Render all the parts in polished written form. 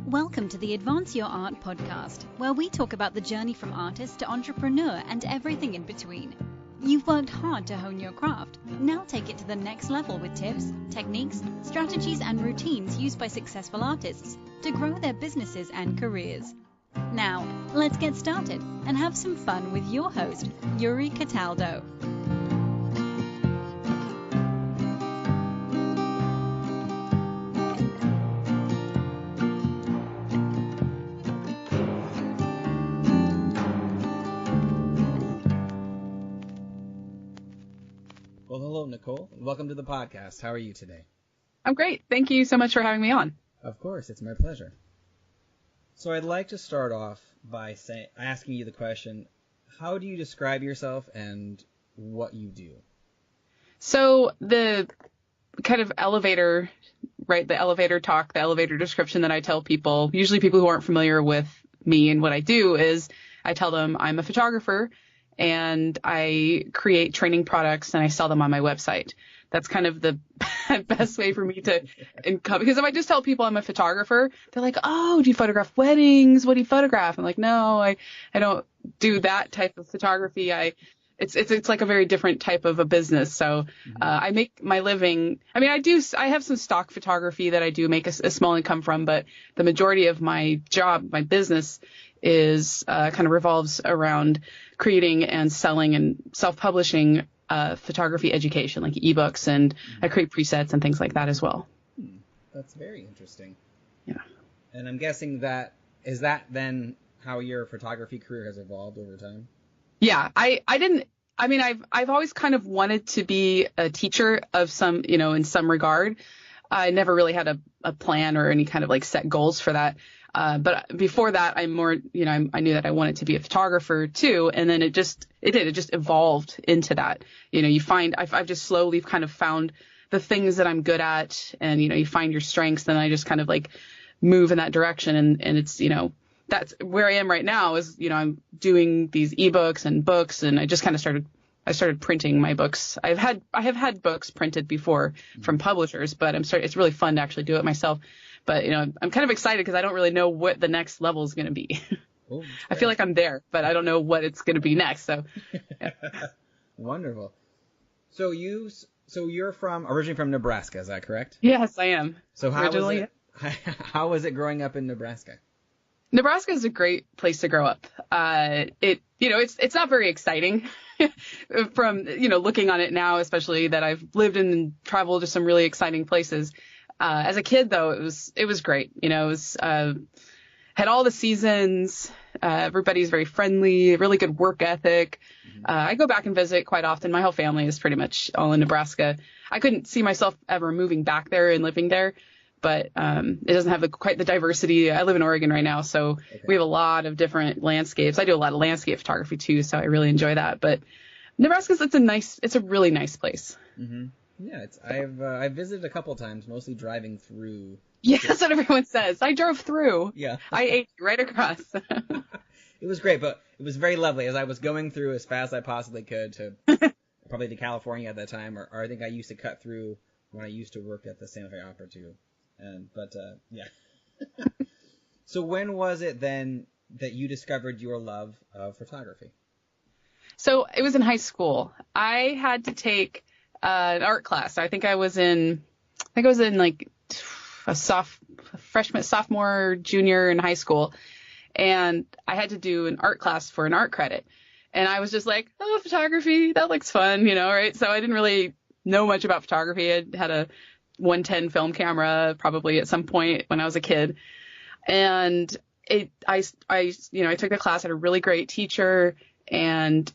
Welcome to the Advance Your Art podcast, where we talk about the journey from artist to entrepreneur and everything in between. You've worked hard to hone your craft. Now take it to the next level with tips, techniques, strategies, and routines used by successful artists to grow their businesses and careers. Now, let's get started and have some fun with your host, Yuri Cataldo. Well, hello, Nicole. Welcome to the podcast. How are you today? I'm great. Thank you so much for having me on. Of course. It's my pleasure. So I'd like to start off by asking you the question, how do you describe yourself and what you do? So the kind of elevator, right, the elevator talk, the elevator description that I tell people, usually people who aren't familiar with me and what I do, is I tell them I'm a photographer and I create training products and I sell them on my website. That's kind of the best way for me to income. Because if I just tell people I'm a photographer, they're like, oh, do you photograph weddings? What do you photograph? I'm like, no, I don't do that type of photography. It's like a very different type of a business. So I make my living. I mean, I have some stock photography that I do make a small income from, but the majority of my job, my business, is kind of revolves around creating and selling and self-publishing photography education, like ebooks, and I create presets and things like that as well. That's very interesting. Yeah. And I'm guessing is that then how your photography career has evolved over time? Yeah, I've always kind of wanted to be a teacher of some, in some regard. I never really had a plan or any kind of like set goals for that. But before that, I knew that I wanted to be a photographer too. And then it just evolved into that. I've just slowly kind of found the things that I'm good at, and, you find your strengths, and I just kind of like move in that direction. And it's, that's where I am right now is, I'm doing these ebooks and books, and I just kind of started printing my books. I have had books printed before from publishers, but it's really fun to actually do it myself. But, I'm kind of excited because I don't really know what the next level is going to be. Oh, I feel like I'm there, but I don't know what it's going to be next. So, yeah. Wonderful. So you're originally from Nebraska, is that correct? Yes, I am. So how was it growing up in Nebraska? Nebraska is a great place to grow up. It's not very exciting from, looking on it now, especially that I've lived and traveled to some really exciting places. As a kid, though, it was great. Had all the seasons. Everybody's very friendly, really good work ethic. I go back and visit quite often. My whole family is pretty much all in Nebraska. I couldn't see myself ever moving back there and living there, but it doesn't have quite the diversity. I live in Oregon right now, so we have a lot of different landscapes. I do a lot of landscape photography too, so I really enjoy that. But Nebraska's it's a really nice place. Mm-hmm. Yeah, I've visited a couple times, mostly driving through. Yeah, that's what everyone says. I drove through. Yeah. I ate right across. It was great, but it was very lovely as I was going through as fast as I possibly could to probably to California at that time, or I think I used to cut through when I used to work at the Santa Fe Opera too. Yeah. So when was it then that you discovered your love of photography? So it was in high school. I had to take an art class. I think I was in like a freshman, sophomore, junior in high school. And I had to do an art class for an art credit. And I was just like, oh, photography, that looks fun, right? So I didn't really know much about photography. I had a 110 film camera probably at some point when I was a kid. And I took the class, had a really great teacher, and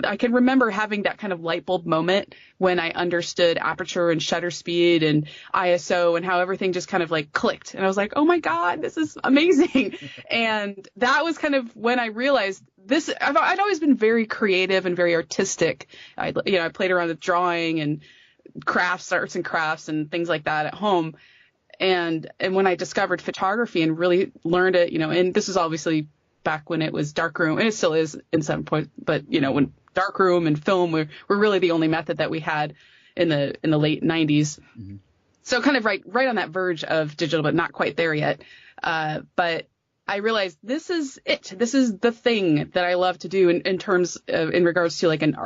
I can remember having that kind of light bulb moment when I understood aperture and shutter speed and ISO and how everything just kind of like clicked. And I was like, oh my God, this is amazing. And that was kind of when I realized I'd always been very creative and very artistic. I played around with drawing and arts and crafts and things like that at home. And when I discovered photography and really learned it, and this is obviously back when it was darkroom, and it still is in some point, but when darkroom and film were really the only method that we had in the late 90s. Mm-hmm. So kind of right on that verge of digital, but not quite there yet. But I realized this is it. This is the thing that I love to do in terms of, in regards to like an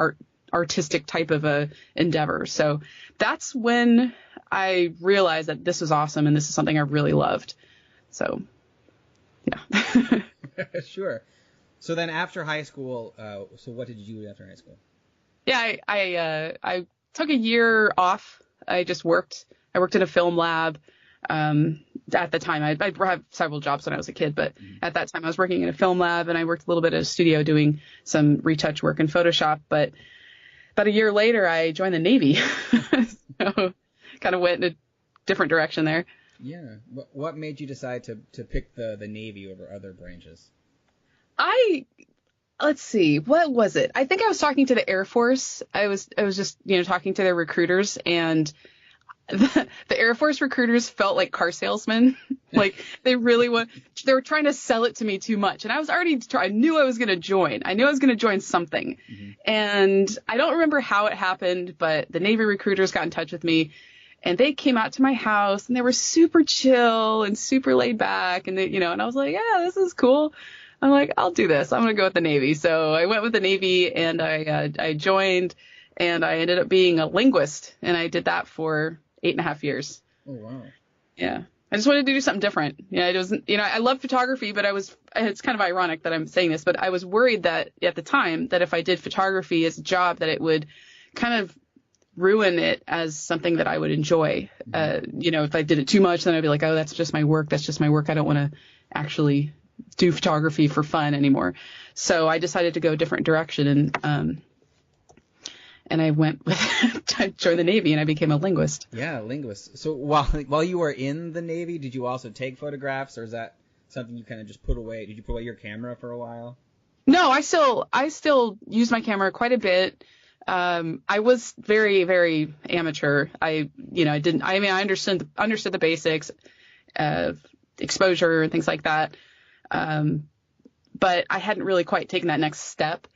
artistic type of a endeavor. So that's when I realized that this was awesome and this is something I really loved. So, yeah. Sure. So then after high school, so what did you do after high school? Yeah, I took a year off. I just worked. I worked in a film lab. At the time, I had several jobs when I was a kid, but at that time I was working in a film lab and I worked a little bit at a studio doing some retouch work in Photoshop. But about a year later, I joined the Navy. So kind of went in a different direction there. Yeah. What made you decide to pick the Navy over other branches? Let's see, what was it? I think I was talking to the Air Force. I was just, talking to their recruiters, and the Air Force recruiters felt like car salesmen. Like they were trying to sell it to me too much. And I was I knew I was going to join. I knew I was going to join something. Mm-hmm. And I don't remember how it happened, but the Navy recruiters got in touch with me and they came out to my house and they were super chill and super laid back. And and I was like, yeah, this is cool. I'm like, I'll do this. I'm going to go with the Navy. So I went with the Navy and I joined and I ended up being a linguist. And I did that for 8.5 years. Oh, wow. Yeah. I just wanted to do something different. It wasn't, I love photography, but it's kind of ironic that I'm saying this, but I was worried that at the time that if I did photography as a job, that it would kind of ruin it as something that I would enjoy. If I did it too much, then I'd be like, oh, that's just my work. That's just my work. I don't want to actually do photography for fun anymore. So I decided to go a different direction and I went I joined the Navy and I became a linguist. Yeah, linguist. So while you were in the Navy, did you also take photographs, or is that something you kind of just put away? Did you put away your camera for a while? No, I still use my camera quite a bit. I was very, very amateur. I understood the basics of exposure and things like that. But I hadn't really quite taken that next step.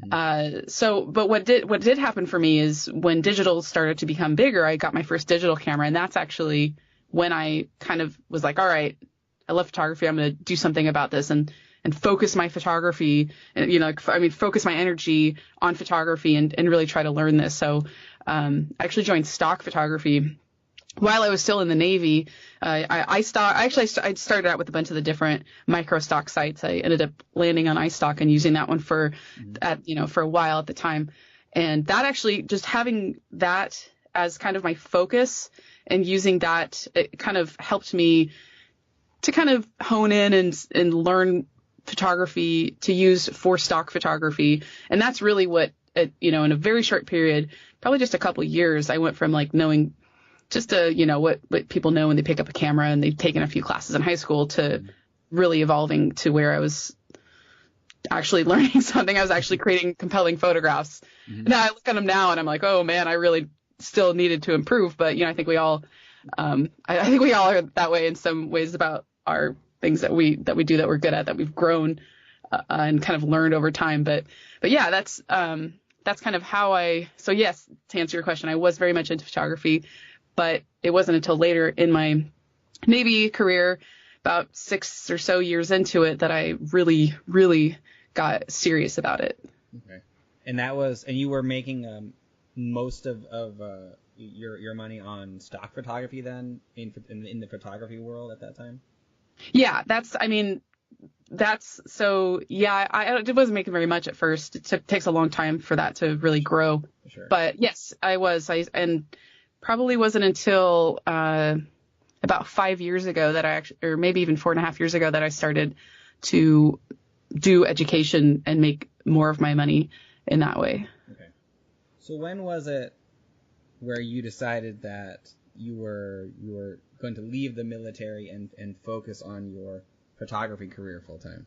But what did happen for me is when digital started to become bigger, I got my first digital camera, and that's actually when I kind of was like, all right, I love photography. I'm going to do something about this and focus my photography and, focus my energy on photography and really try to learn this. So, I actually joined stock photography while I was still in the Navy. I started out with a bunch of the different micro stock sites. I ended up landing on iStock and using that one for a while at the time. And that actually, just having that as kind of my focus and using that, it kind of helped me to kind of hone in and learn photography to use for stock photography. And that's really what, in a very short period, probably just a couple years, I went from like knowing just what people know when they pick up a camera and they've taken a few classes in high school to really evolving to where I was actually learning something. I was actually creating compelling photographs. Mm-hmm. Now I look at them now and I'm like, oh man, I really still needed to improve. But, I think we all, I think we all are that way in some ways about our things that we do that we're good at, that we've grown and kind of learned over time. But yeah, that's kind of how so yes, to answer your question, I was very much into photography. But it wasn't until later in my Navy career, about 6 or so years into it, that I really, really got serious about it. Okay. And you were making most of your money on stock photography then in the photography world at that time? Yeah, I wasn't making very much at first. It takes a long time for that to really grow. Sure. But yes, I was. And probably wasn't until about 5 years ago that or maybe even 4.5 years ago, that I started to do education and make more of my money in that way. Okay. So when was it where you decided that you were going to leave the military and focus on your photography career full time?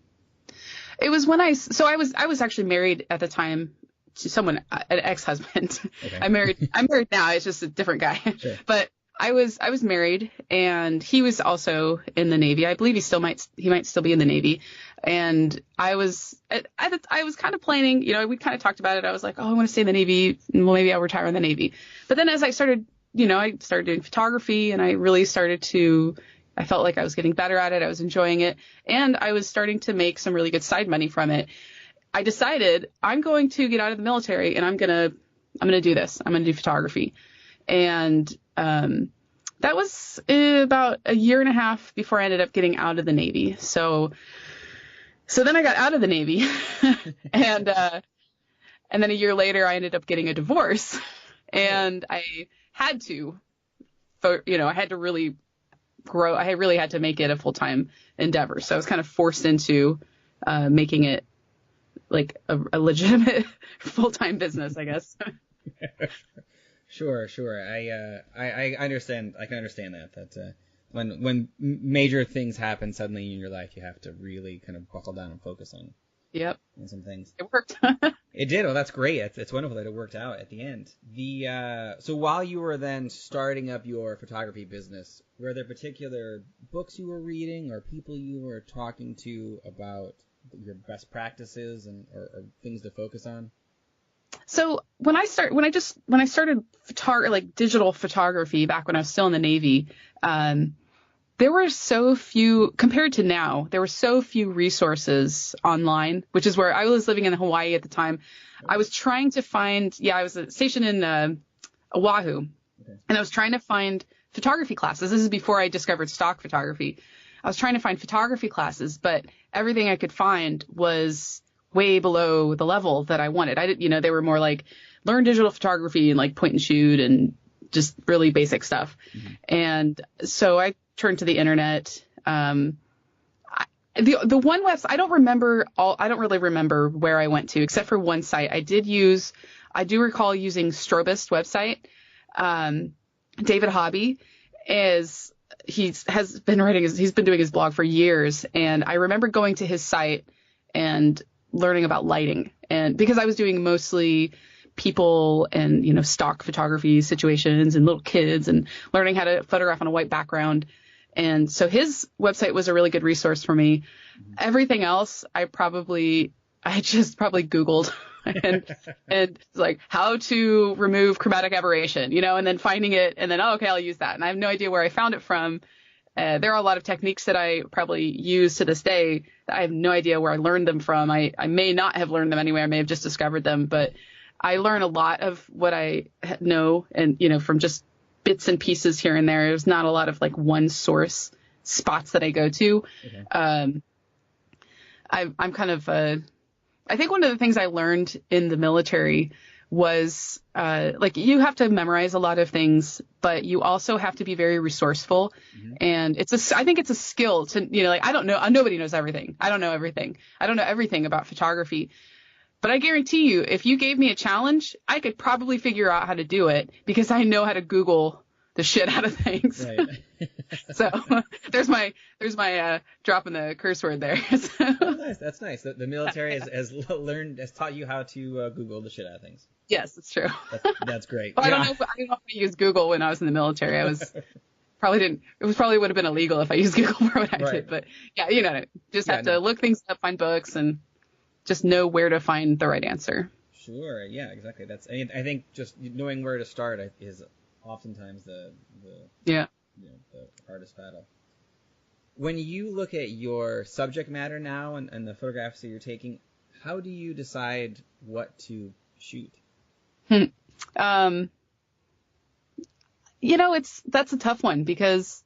It was when I was actually married at the time to someone, an ex-husband. Okay. I'm married now. It's just a different guy. Sure. But I was married, and he was also in the Navy. I believe he might still be in the Navy. And I was kind of planning, we kind of talked about it. I was like, oh, I want to stay in the Navy. Well, maybe I'll retire in the Navy. But then as I started I started doing photography, and I really I felt like I was getting better at it. I was enjoying it, and I was starting to make some really good side money from it. I decided I'm going to get out of the military, and I'm going to do this. I'm going to do photography. And that was about a year and a half before I ended up getting out of the Navy. So then I got out of the Navy, and then a year later I ended up getting a divorce, and I had to really grow. I really had to make it a full-time endeavor. So I was kind of forced into making it like a legitimate full-time business, I guess. Sure. I understand. I can understand that when major things happen suddenly in your life, you have to really kind of buckle down and focus on some things. It worked. It did. Oh, that's great. It's wonderful that it worked out at the end. So while you were then starting up your photography business, were there particular books you were reading or people you were talking to about your best practices or things to focus on? So when I started digital photography back when I was still in the Navy, there were so few compared to now. There were so few resources online, which is where I was living in Hawaii at the time. I was trying to find. I was stationed in Oahu, and I was trying to find photography classes. This is before I discovered stock photography. I was trying to find photography classes, but everything I could find was way below the level that I wanted. They were more like learn digital photography and like point and shoot and just really basic stuff. Mm-hmm. And so I turned to the internet. The one website, I don't really remember where I went to except for one site. I do recall using Strobist website. David Hobby he's been doing his blog for years. And I remember going to his site and learning about lighting, and because I was doing mostly people and stock photography situations and little kids and learning how to photograph on a white background. And so his website was a really good resource for me. Everything else I just probably Googled and like how to remove chromatic aberration, and then finding it and then, okay, I'll use that. And I have no idea where I found it from. There are a lot of techniques that I probably use to this day that I have no idea where I learned them from. I may not have learned them anywhere. I may have just discovered them, but I learn a lot of what I know and, from just bits and pieces here and there. There's not a lot of like one source spots that I go to. Okay. I'm kind of, I think one of the things I learned in the military was you have to memorize a lot of things, but you also have to be very resourceful. Mm-hmm. And I think it's a skill to, I don't know, nobody knows everything. I don't know everything. I don't know everything about photography, but I guarantee you, if you gave me a challenge, I could probably figure out how to do it because I know how to Google the shit out of things. Right. So there's my drop in the curse word there. Nice. That's nice. The military has taught you how to Google the shit out of things. Yes, it's true. That's great. Well, I don't know if I used Google when I was in the military. It probably would have been illegal if I used Google for what I did. But yeah, just have to look things up, find books, and just know where to find the right answer. Sure. Yeah, exactly. I think just knowing where to start is oftentimes the hardest battle. When you look at your subject matter now and the photographs that you're taking, how do you decide what to shoot? That's a tough one because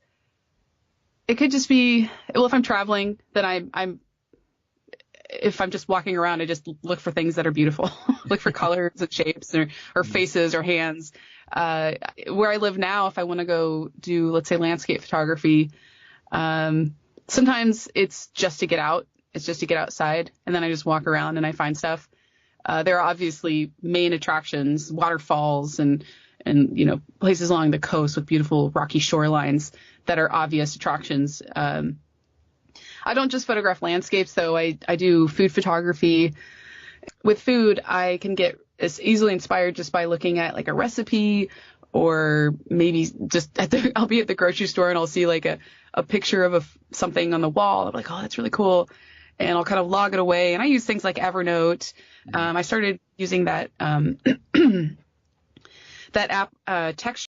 it could just be, well, if I'm traveling, then if I'm just walking around, I just look for things that are beautiful, look for colors and shapes or faces or hands. Where I live now, if I want to go do, let's say, landscape photography, sometimes it's just to get out. It's just to get outside. And then I just walk around and I find stuff. There are obviously main attractions, waterfalls and places along the coast with beautiful rocky shorelines that are obvious attractions. I don't just photograph landscapes, though. I do food photography. With food, I can get as easily inspired just by looking at like a recipe, or maybe just I'll be at the grocery store and I'll see like a picture of something on the wall. I'm like, oh, that's really cool. And I'll kind of log it away. And I use things like Evernote. I started using that that app, Text